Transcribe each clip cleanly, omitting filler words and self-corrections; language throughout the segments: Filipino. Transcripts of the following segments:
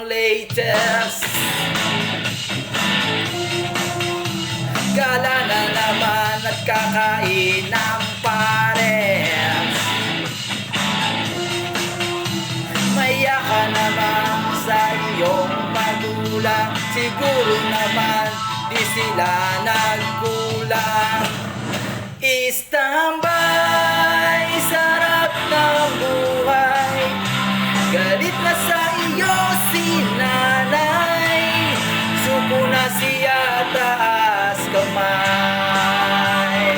latest. Gala na naman at kakain ng pares. Maya ka naman sa iyong magulang, siguro naman di sila nagkulang. Istambay, sarap ng buhay. Galit na sa iyo si nanay, suko na siya, taas kamay.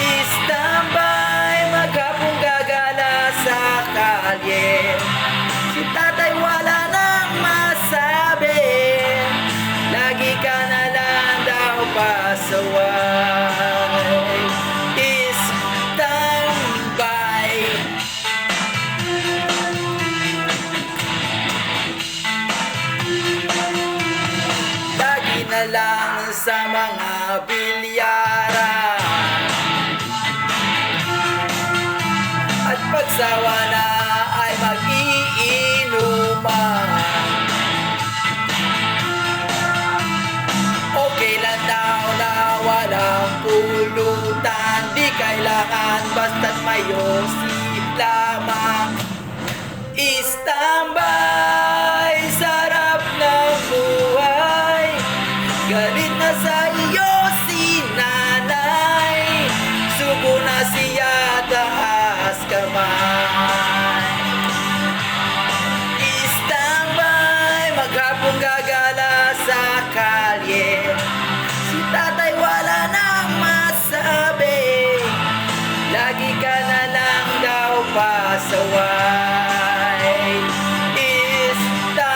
Istambay, maghapong gagala sa kalye. Si tatay wala nang masabi, lagi ka na lang daw pasaway. Istambay. Lagi na lang sa mga bilyaran, at pagsawa na ay mag-iinuman. Okay lang daw na walang pulutan, di kailangan basta't mayosip lamang. Istambay, sarap ng buhay. Galit na sa iyo si nanay, suko na siya, taas kamay. Istambay, maghapong gagala sa kalye. Si tatay wala nang masabi, lagi ka na lang daw pasaway. Istambay.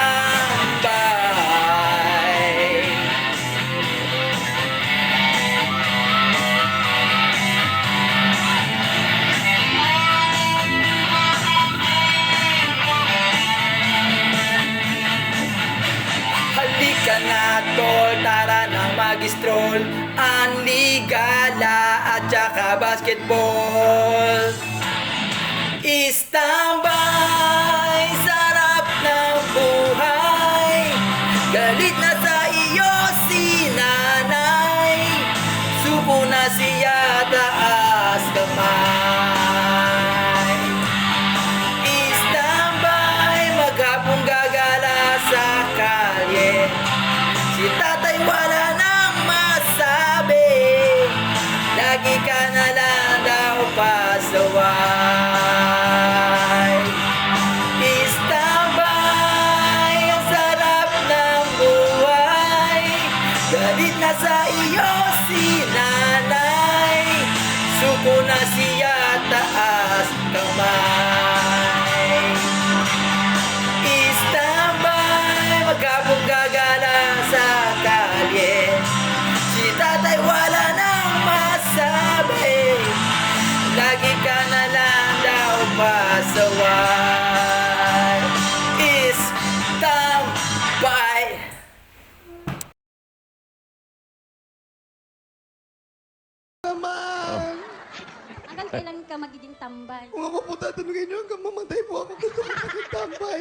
Halika na tol, tara nang mag-stroll. Ang ligala at saka basketball. Istambay, sarap ng buhay. Galit na sa iyo si nanay, suko na siya, taas kamay. Istambay, maghapong gagala sa kalye. Si tatay wala nang masabi, lagi ka na lang daw pasaway. Istambay, ang sarap ng buhay. Galit na sa iyo si nanay, suko na siya, taas kamay. Istambay, maghapong gagala sa kalye. Si tatay wala nang masabi, lagi ka na lang daw pasaway. Istambay. Naman! Hanggang kailan ka magiging tambay? Kung ako po tatanungin niyo hanggang mamatay po ako, gusto ko maging tambay.